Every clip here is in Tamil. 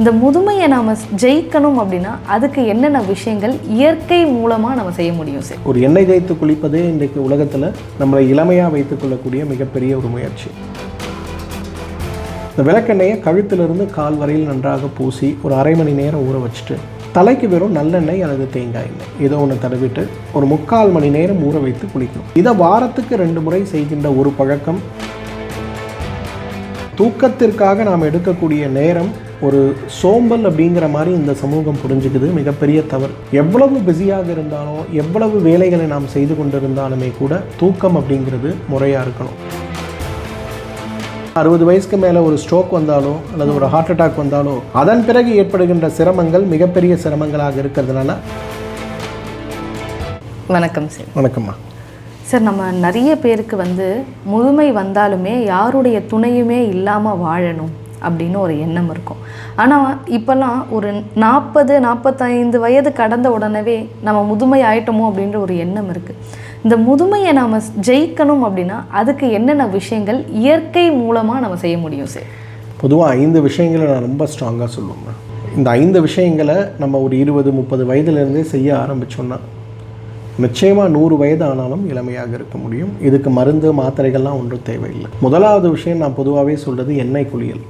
இந்த முதுமையை நாம் ஜெயிக்கணும் அப்படின்னா அதுக்கு என்னென்ன விஷயங்கள் இயற்கை மூலமாக நம்ம செய்ய முடியும் சார்? ஒரு எண்ணெய் தேய்த்து குளிப்பதே இன்றைக்கு உலகத்தில் நம்மளை இளமையாக வைத்துக்கொள்ளக்கூடிய மிகப்பெரிய ஒரு முயற்சி. இந்த விளக்கெண்ணெயை கழுத்திலிருந்து கால் வரையில் நன்றாக பூசி ஒரு அரை மணி நேரம் ஊற வச்சுட்டு தலைக்கு வெறும் நல்லெண்ணெய் அல்லது தேங்காய் எண்ணெய் ஏதோ ஒன்று தடவிட்டு ஒரு 3/4 மணி நேரம் ஊற வைத்து குளிக்கணும். இதை வாரத்துக்கு 2 முறை செய்கின்ற ஒரு பழக்கம். தூக்கத்திற்காக நாம் எடுக்கக்கூடிய நேரம் ஒரு சோம்பல் அப்படிங்கிற மாதிரி இந்த சமூகம் புரிஞ்சுக்குது. மிகப்பெரிய தவறு. எவ்வளவு பிஸியாக இருந்தாலும் எவ்வளவு வேலைகளை நாம் செய்து கொண்டிருந்தாலுமே கூட தூக்கம் அப்படிங்கிறது முறையாக இருக்கணும். 60 வயசுக்கு மேலே ஒரு ஸ்ட்ரோக் வந்தாலோ அல்லது ஒரு ஹார்ட் அட்டாக் வந்தாலோ அதன் பிறகு ஏற்படுகின்ற சிரமங்கள் மிகப்பெரிய சிரமங்களாக இருக்கிறதுனால. வணக்கம் சார். வணக்கம்மா. சார், நம்ம நிறைய பேருக்கு முதுமை வந்தாலுமே யாருடைய துணையுமே இல்லாமல் வாழணும் அப்படின்னு ஒரு எண்ணம் இருக்கும். ஆனால் இப்போல்லாம் ஒரு 40-45 வயது கடந்த உடனே நம்ம முதுமை ஆயிட்டோமோ அப்படின்ற ஒரு எண்ணம் இருக்குது. இந்த முதுமையை நாம் ஜெயிக்கணும் அப்படின்னா அதுக்கு என்னென்ன விஷயங்கள் இயற்கை மூலமாக நம்ம செய்ய முடியும் சார்? பொதுவாக 5 விஷயங்களை நான் ரொம்ப ஸ்ட்ராங்காக சொல்லுவேன். இந்த 5 விஷயங்களை நம்ம ஒரு 20-30 வயதுலேருந்தே செய்ய ஆரம்பித்தோன்னா நிச்சயமாக 100 வயது ஆனாலும் இளமையாக இருக்க முடியும். இதுக்கு மருந்து மாத்திரைகள்லாம் ஒன்றும் தேவையில்லை. முதலாவது விஷயம் நான் பொதுவாகவே சொல்கிறது எண்ணெய் குளியல்.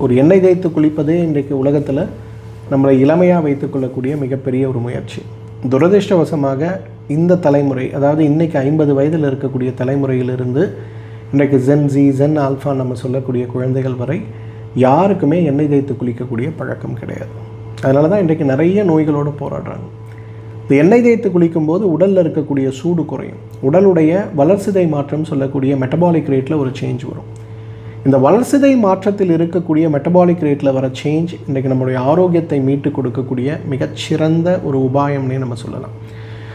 ஒரு எண்ணெய் தேய்த்து குளிப்பதே இன்றைக்கு உலகத்தில் நம்மளை இளமையாக வைத்துக்கொள்ளக்கூடிய மிகப்பெரிய ஒரு முயற்சி. துரதிர்ஷ்டவசமாக இந்த தலைமுறை, அதாவது இன்றைக்கி 50 வயதில் இருக்கக்கூடிய தலைமுறையிலிருந்து இன்றைக்கு ஜென் ஆல்ஃபா நம்ம சொல்லக்கூடிய குழந்தைகள் வரை யாருக்குமே எண்ணெய் தேய்த்து குளிக்கக்கூடிய பழக்கம் கிடையாது. அதனால தான் இன்றைக்கு நிறைய நோய்களோடு போராடுறாங்க. இந்த எண்ணெய் தேய்த்து குளிக்கும்போது உடலில் இருக்கக்கூடிய சூடு குறையும். உடலுடைய வளர்சிதை மாற்றம் சொல்லக்கூடிய மெட்டபாலிக் ரேட்டில் ஒரு சேஞ்ச் வரும். இந்த வளர்சிதை மாற்றத்தில் இருக்கக்கூடிய மெட்டபாலிக் ரேட்டில் வர சேஞ்ச் இன்றைக்கி நம்மளுடைய ஆரோக்கியத்தை மீட்டு கொடுக்கக்கூடிய மிகச்சிறந்த ஒரு உபாயம்னே நம்ம சொல்லலாம்.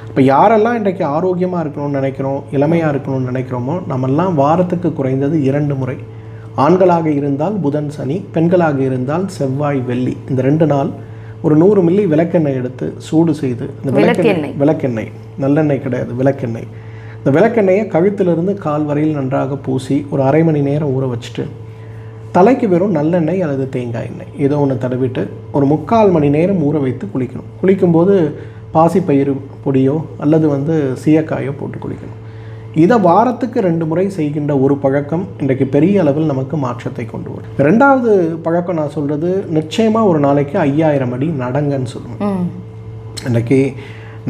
இப்போ யாரெல்லாம் இன்றைக்கு ஆரோக்கியமாக இருக்கணும்னு நினைக்கிறோம், இளமையாக இருக்கணும்னு நினைக்கிறோமோ நம்மெல்லாம் வாரத்துக்கு குறைந்தது 2 முறை, ஆண்களாக இருந்தால் புதன் சனி, பெண்களாக இருந்தால் செவ்வாய் வெள்ளி, இந்த 2 நாள் ஒரு 100 மில்லி விளக்கெண்ணெய் எடுத்து சூடு செய்து, இந்த விளக்கெண்ணெய் நல்லெண்ணெய் கிடையாது, விளக்கெண்ணெய், இந்த விளக்கெண்ணெயை கழுத்திலிருந்து கால் வரையில் நன்றாக பூசி ஒரு அரை மணி நேரம் ஊற வச்சுட்டு தலைக்கு வெறும் நல்லெண்ணெய் அல்லது தேங்காய் எண்ணெய் ஏதோ ஒன்று தடவிட்டு ஒரு 3/4 மணி நேரம் ஊற வைத்து குளிக்கணும். குளிக்கும்போது பாசிப்பயிறு பொடியோ அல்லது சீயக்காயோ போட்டு குளிக்கணும். இதை வாரத்துக்கு 2 முறை செய்கின்ற ஒரு பழக்கம் இன்றைக்கு பெரிய அளவில் நமக்கு மாற்றத்தை கொண்டு வரும். 2வது பழக்கம் நான் சொல்கிறது, நிச்சயமாக ஒரு நாளைக்கு 5000 அடி நடங்கன்னு சொல்லுவேன். இன்றைக்கி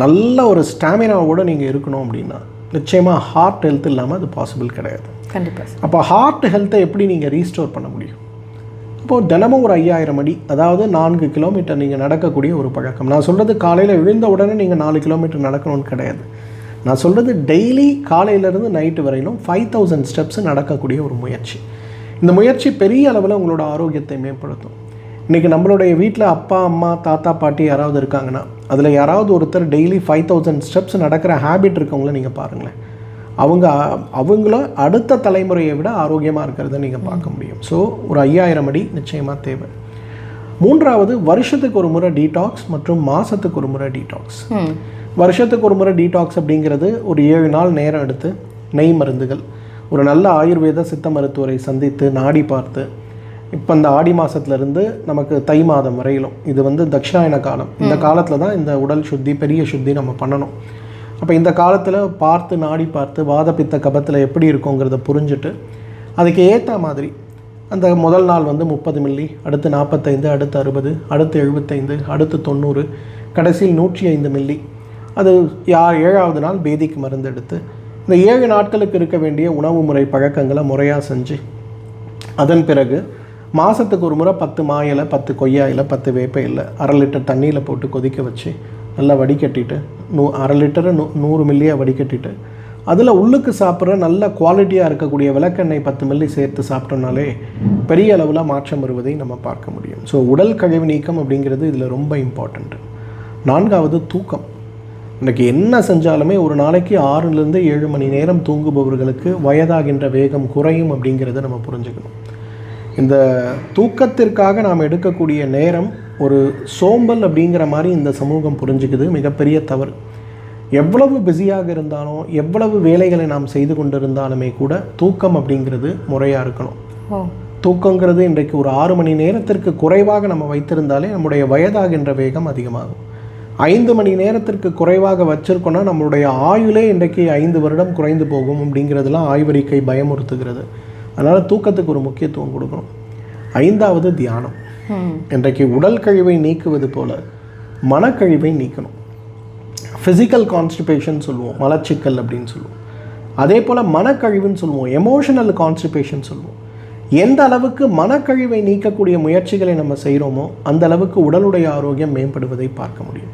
நல்ல ஒரு ஸ்டாமினாவோடு நீங்கள் இருக்கணும் அப்படின்னா நிச்சயமாக ஹார்ட் ஹெல்த் இல்லாமல் அது பாசிபிள் கிடையாது. கண்டிப்பாக. அப்போ ஹார்ட் ஹெல்த்தை எப்படி நீங்கள் ரீஸ்டோர் பண்ண முடியும்? இப்போது தினமும் ஒரு 5000 அடி, அதாவது 4 கிலோமீட்டர் நீங்கள் நடக்கக்கூடிய ஒரு பழக்கம். நான் சொல்கிறது காலையில் எழுந்த உடனே நீங்கள் 4 கிலோமீட்டர் நடக்கணும்னு கிடையாது. நான் சொல்கிறது டெய்லி காலையிலேருந்து நைட்டு வரையிலும் 5000 ஸ்டெப்ஸ் நடக்கக்கூடிய ஒரு முயற்சி. இந்த முயற்சி பெரிய அளவில் உங்களோட ஆரோக்கியத்தை மேம்படுத்தும். இன்றைக்கி நம்மளுடைய வீட்டில் அப்பா அம்மா தாத்தா பாட்டி யாராவது இருக்காங்கன்னா அதில் யாராவது ஒருத்தர் டெய்லி 5000 ஸ்டெப்ஸ் நடக்கிற ஹேபிட் இருக்கவங்கள நீங்கள் பாருங்களேன். அவங்கள அடுத்த தலைமுறையை விட ஆரோக்கியமாக இருக்கிறத நீங்கள் பார்க்க முடியும். ஸோ ஒரு 5000 அடி நிச்சயமாக தேவை. 3வது, வருஷத்துக்கு ஒரு முறை டீடாக்ஸ் மற்றும் மாதத்துக்கு ஒரு முறை டீடாக்ஸ். வருஷத்துக்கு ஒரு முறை டீடாக்ஸ் அப்படிங்கிறது ஒரு 7 நாள் நேரம் எடுத்து நெய் மருந்துகள், ஒரு நல்ல ஆயுர்வேத சித்த மருத்துவரை சந்தித்து நாடி பார்த்து, இப்போ இந்த ஆடி மாதத்துலேருந்து நமக்கு தை மாதம் வரையிலும் இது தட்சிணாயன காலம். இந்த காலத்தில் தான் இந்த உடல் சுத்தி பெரிய சுத்தி நம்ம பண்ணணும். அப்போ இந்த காலத்தில் பார்த்து நாடி பார்த்து வாதப்பித்த கபத்தில் எப்படி இருக்குங்கிறத புரிஞ்சுட்டு அதுக்கு ஏற்ற மாதிரி அந்த முதல் நாள் 30 மில்லி, அடுத்து 45, அடுத்து 60, அடுத்து 75, அடுத்து 90, கடைசியில் 105 மில்லி. அது 7வது நாள் பேதிக்கு மருந்து எடுத்து இந்த 7 நாட்களுக்கு இருக்க வேண்டிய உணவு முறை பழக்கங்களை முறையாக செஞ்சு அதன் பிறகு மாதத்துக்கு ஒரு முறை 10 மா இலை, 10 கொய்யா இலை, 10 வேப்ப இலை 1/2 லிட்டர் தண்ணியில் போட்டு கொதிக்க வச்சு நல்லா வடிகட்டிட்டு 1/2 லிட்டரை 100 மில்லியாக வடிகட்டிட்டு அதில் உள்ளுக்கு சாப்பிட்ற நல்ல குவாலிட்டியாக இருக்கக்கூடிய விளக்கெண்ணெய் 10 மில்லி சேர்த்து சாப்பிட்டோம்னாலே பெரிய அளவில் மாற்றம் வருவதை நம்ம பார்க்க முடியும். ஸோ உடல் கழிவு நீக்கம் அப்படிங்கிறது இதில் ரொம்ப இம்பார்ட்டண்ட்டு. 4வது, தூக்கம். இன்றைக்கி என்ன செஞ்சாலுமே ஒரு நாளைக்கு 6லேருந்து 7 மணி நேரம் தூங்குபவர்களுக்கு வயதாகின்ற வேகம் குறையும் அப்படிங்கிறத நம்ம புரிஞ்சுக்கணும். இந்த தூக்கத்திற்காக நாம் எடுக்கக்கூடிய நேரம் ஒரு சோம்பல் அப்படிங்கிற மாதிரி இந்த சமூகம் புரிஞ்சுக்குது. மிகப்பெரிய தவறு. எவ்வளவு பிஸியாக இருந்தாலும் எவ்வளவு வேலைகளை நாம் செய்து கொண்டிருந்தாலுமே கூட தூக்கம் அப்படிங்கிறது முறையாக இருக்கணும். தூக்கங்கிறது இன்றைக்கு ஒரு 6 மணி நேரத்திற்கு குறைவாக நம்ம வைத்திருந்தாலே நம்முடைய வயதாகின்ற வேகம் அதிகமாகும். 5 மணி நேரத்திற்கு குறைவாக வச்சுருக்கோன்னா நம்மளுடைய ஆயுளே இன்றைக்கு 5 வருடம் குறைந்து போகும் அப்படிங்கிறதுலாம் ஆய்வறிக்கை பயமுறுத்துகிறது. அதனால் தூக்கத்துக்கு ஒரு முக்கியத்துவம் கொடுக்கணும். 5வது தியானம். இன்றைக்கு உடல் கழிவை நீக்குவது போல் மனக்கழிவை நீக்கணும். ஃபிசிக்கல் கான்ஸ்டிபேஷன் சொல்லுவோம், மலச்சிக்கல் அப்படின்னு சொல்லுவோம். அதே போல் மனக்கழிவுன்னு சொல்லுவோம், எமோஷனல் கான்ஸ்டிபேஷன் சொல்லுவோம். எந்த அளவுக்கு மனக்கழிவை நீக்கக்கூடிய முயற்சிகளை நம்ம செய்கிறோமோ அந்த அளவுக்கு உடலுடைய ஆரோக்கியம் மேம்படுவதை பார்க்க முடியும்.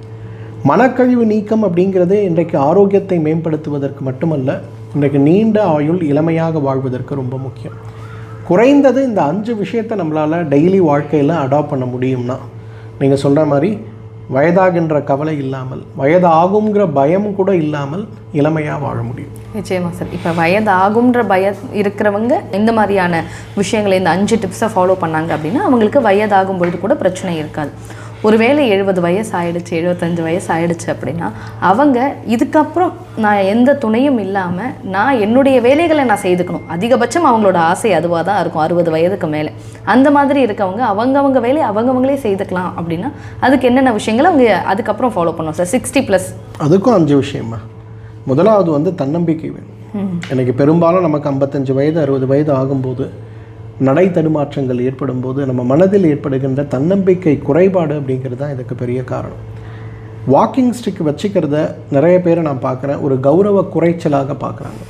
மனக்கழிவு நீக்கம் அப்படிங்கிறது இன்றைக்கு ஆரோக்கியத்தை மேம்படுத்துவதற்கு மட்டுமல்ல, இன்றைக்கு நீண்ட ஆயுள் இளமையாக வாழ்வதற்கு ரொம்ப முக்கியம். குறைந்தது இந்த 5 விஷயத்தை நம்மளால் டெய்லி வாழ்க்கையில் அடாப்ட் பண்ண முடியும்னா, நீங்கள் சொல்கிற மாதிரி வயதாகின்ற கவலை இல்லாமல், வயதாகுங்கிற பயம் கூட இல்லாமல் இளமையாக வாழ முடியும். நிச்சயமா சார். இப்போ வயதாகுன்ற பயம் இருக்கிறவங்க இந்த மாதிரியான விஷயங்களை, இந்த 5 டிப்ஸை ஃபாலோ பண்ணாங்க அப்படின்னா அவங்களுக்கு வயதாகும் பொழுது கூட பிரச்சனை இருக்காது. ஒருவேளை 70 வயசு ஆகிடுச்சு, 75 வயசு ஆகிடுச்சு அப்படின்னா அவங்க இதுக்கப்புறம் நான் எந்த துணையும் இல்லாமல் நான் என்னுடைய வேலைகளை நான் செய்துக்கணும். அதிகபட்சம் அவங்களோட ஆசை அதுவாக தான் இருக்கும் 60 வயதுக்கு மேலே. அந்த மாதிரி இருக்கவங்க அவங்கவங்க வேலையை அவங்கவங்களே செய்துக்கலாம் அப்படின்னா அதுக்கு என்னென்ன விஷயங்களை அவங்க அதுக்கப்புறம் ஃபாலோ பண்ணுவோம் சார்? 60+. அதுக்கும் 5 விஷயமா. முதலாவது வந்து தன்னம்பிக்கை வேணும். எனக்கு பெரும்பாலும் நமக்கு 55 வயது 60 வயது ஆகும்போது நடை தடுமாற்றங்கள் ஏற்படும் போது நம்ம மனதில் ஏற்படுகின்ற தன்னம்பிக்கை குறைபாடு அப்படிங்கிறது தான் இதுக்கு பெரிய காரணம். வாக்கிங் ஸ்டிக் வச்சுக்கிறத நிறைய பேரை நான் பார்க்குறேன் ஒரு கௌரவ குறைச்சலாக பார்க்குறாங்க.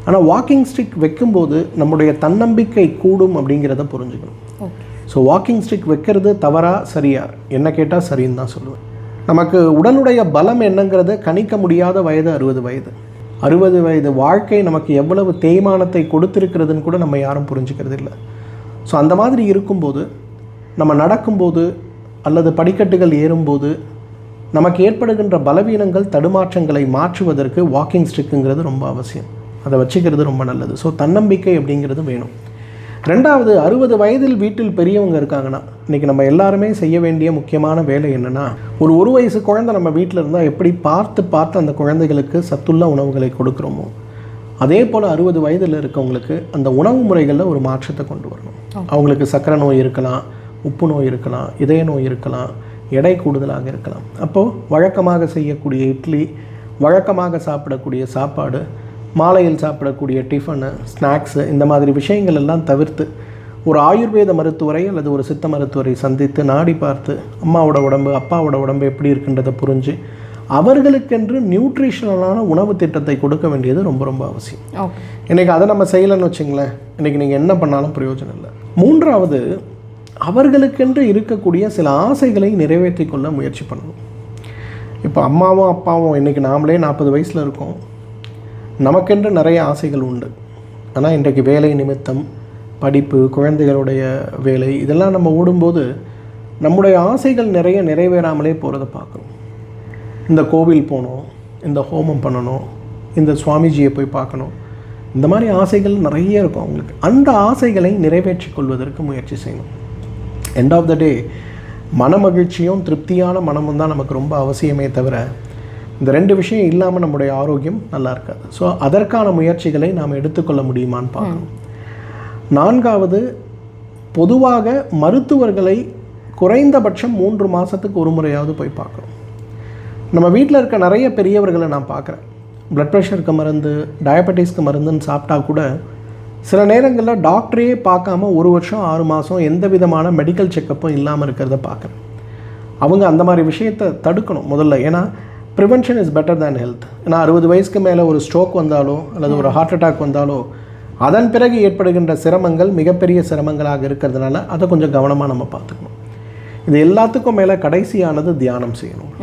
ஆனால் வாக்கிங் ஸ்டிக் வைக்கும்போது நம்முடைய தன்னம்பிக்கை கூடும் அப்படிங்கிறத புரிஞ்சுக்கணும். ஸோ வாக்கிங் ஸ்டிக் வைக்கிறது தவறா சரியா என்ன கேட்டால் சரின்னு தான் சொல்லுவேன். நமக்கு உடலுடைய பலம் என்னங்கிறத கணிக்க முடியாத வயது 60 வயது. 60 வயது வாழ்க்கை நமக்கு எவ்வளவு தேய்மானத்தை கொடுத்துருக்கிறதுன்னு கூட நம்ம யாரும் புரிஞ்சுக்கிறது இல்லை. ஸோ அந்த மாதிரி இருக்கும்போது நம்ம நடக்கும்போது அல்லது படிக்கட்டுகள் ஏறும்போது நமக்கு ஏற்படுகின்ற பலவீனங்கள் தடுமாற்றங்களை மாற்றுவதற்கு வாக்கிங் ஸ்டிக்குங்கிறது ரொம்ப அவசியம். அதை வச்சுக்கிறது ரொம்ப நல்லது. ஸோ தன்னம்பிக்கை அப்படிங்கிறது வேணும். 2வது 60 வயதில் வீட்டில் பெரியவங்க இருக்காங்கன்னா இன்றைக்கி நம்ம எல்லாருமே செய்ய வேண்டிய முக்கியமான வேலை என்னென்னா, ஒரு வயசு குழந்தை நம்ம வீட்டில் இருந்தால் எப்படி பார்த்து அந்த குழந்தைகளுக்கு சத்துள்ள உணவுகளை கொடுக்குறோமோ அதே போல் 60 வயதில் இருக்கவங்களுக்கு அந்த உணவு முறைகளில் ஒரு மாற்றத்தை கொண்டு வரணும். அவங்களுக்கு சர்க்கரை நோய் இருக்கலாம், உப்பு நோய் இருக்கலாம், இதய நோய் இருக்கலாம், எடை கூடுதலாக இருக்கலாம். அப்போது வழக்கமாக செய்யக்கூடிய இட்லி, வழக்கமாக சாப்பிடக்கூடிய சாப்பாடு, மாலையில் சாப்பிடக்கூடிய டிஃபனு, ஸ்நாக்ஸு, இந்த மாதிரி விஷயங்கள் எல்லாம் தவிர்த்து ஒரு ஆயுர்வேத மருத்துவரை அல்லது ஒரு சித்த மருத்துவரை சந்தித்து நாடி பார்த்து அம்மாவோட உடம்பு அப்பாவோட உடம்பு எப்படி இருக்குன்றதை புரிஞ்சு அவர்களுக்கென்று நியூட்ரிஷனலான உணவு திட்டத்தை கொடுக்க வேண்டியது ரொம்ப ரொம்ப அவசியம். இன்றைக்கி அதை நம்ம செய்யலைன்னு வச்சுங்களேன், இன்றைக்கி நீங்கள் என்ன பண்ணாலும் பிரயோஜனம் இல்லை. 3வது அவர்களுக்கென்று இருக்கக்கூடிய சில ஆசைகளை நிறைவேற்றி கொள்ள முயற்சி பண்ணணும். இப்போ அம்மாவும் அப்பாவும் இன்றைக்கி நாமளே 40 வயசில் இருக்கோம், நமக்கென்று நிறைய ஆசைகள் உண்டு. ஆனால் இன்றைக்கு வேலை நிமித்தம், படிப்பு, குழந்தைகளுடைய வேலை இதெல்லாம் நம்ம ஓடும்போது நம்முடைய ஆசைகள் நிறைய நிறைவேறாமலே போகிறத பார்க்குறோம். இந்த கோவில் போகணும், இந்த ஹோமம் பண்ணணும், இந்த சுவாமிஜியை போய் பார்க்கணும், இந்த மாதிரி ஆசைகள் நிறைய இருக்கும் அவங்களுக்கு. அந்த ஆசைகளை நிறைவேற்றி கொள்வதற்கு முயற்சி செய்யணும். எண்ட் ஆஃப் த டே மன மகிழ்ச்சியும் திருப்தியான மனமும் தான் நமக்கு ரொம்ப அவசியமே தவிர இந்த 2 விஷயம் இல்லாமல் நம்முடைய ஆரோக்கியம் நல்லா இருக்காது. ஸோ அதற்கான முயற்சிகளை நாம் எடுத்துக்கொள்ள முடியுமான்னு பார்க்கணும். 4வது பொதுவாக மருத்துவர்களை குறைந்தபட்சம் 3 மாதத்துக்கு ஒரு முறையாவது போய் பார்க்கணும். நம்ம வீட்டில் இருக்க நிறைய பெரியவர்களை நான் பார்க்குறேன். ப்ளட் ப்ரெஷருக்கு மருந்து, டயபெட்டிஸ்க்கு மருந்துன்னு சாப்பிட்டா கூட சில நேரங்களில் டாக்டரையே பார்க்காம 1 வருஷம் 6 மாதம் எந்த விதமான மெடிக்கல் செக்கப்பும் இல்லாமல் இருக்கிறத பார்க்குறேன். அவங்க அந்த மாதிரி விஷயத்தை தடுக்கணும் முதல்ல. ஏன்னா prevention is better than health. ஏன்னா 60 வயசுக்கு மேலே ஒரு ஸ்ட்ரோக் வந்தாலோ அல்லது ஒரு ஹார்ட் அட்டாக் வந்தாலோ அதன் பிறகு ஏற்படுகின்ற சிரமங்கள் மிகப்பெரிய சிரமங்களாக இருக்கிறதுனால அதை கொஞ்சம் கவனமாக நம்ம பார்த்துக்கணும். இது எல்லாத்துக்கும் மேலே கடைசியானது தியானம் செய்யணும்.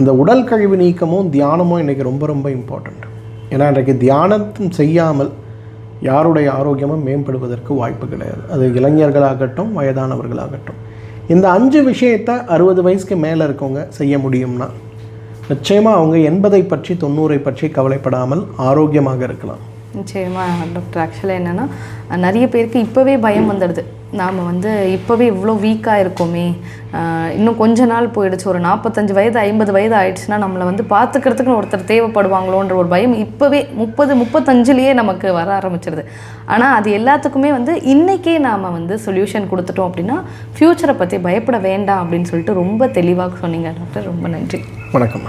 இந்த உடல் கழிவு நீக்கமும் தியானமும் இன்றைக்கி ரொம்ப ரொம்ப இம்பார்ட்டண்ட். ஏன்னா இன்றைக்கு தியானம் செய்யாமல் யாருடைய ஆரோக்கியமும் மேம்படுவதற்கு வாய்ப்பு கிடையாது. அது இளைஞர்களாகட்டும் வயதானவர்களாகட்டும். இந்த 5 விஷயத்தை 60 வயசுக்கு மேலே இருக்கவங்க செய்ய முடியும்னா நிச்சயமாக அவங்க 80 பற்றி 90 பற்றி கவலைப்படாமல் ஆரோக்கியமாக இருக்கலாம். நிச்சயமாக டாக்டர். ஆக்சுவலாக என்னென்னா நிறைய பேருக்கு இப்போவே பயம் வந்துடுது. நாம் வந்து இப்போவே இவ்வளோ வீக்காக இருக்கோமே, இன்னும் கொஞ்ச நாள் போயிடுச்சு, ஒரு 45 வயது 50 வயது ஆயிடுச்சுன்னா நம்மளை வந்து பார்த்துக்கிறதுக்குன்னு ஒருத்தர் தேவைப்படுவாங்களோன்ற ஒரு பயம் இப்போவே 30-35லேயே நமக்கு வர ஆரம்பிச்சிருது. ஆனால் அது எல்லாத்துக்குமே வந்து இன்றைக்கே நாம் வந்து சொல்யூஷன் கொடுத்துட்டோம் அப்படின்னா ஃப்யூச்சரை பற்றி பயப்பட வேண்டாம் அப்படின்னு சொல்லிட்டு ரொம்ப தெளிவாக சொன்னீங்க டாக்டர். ரொம்ப நன்றி. வணக்கம்.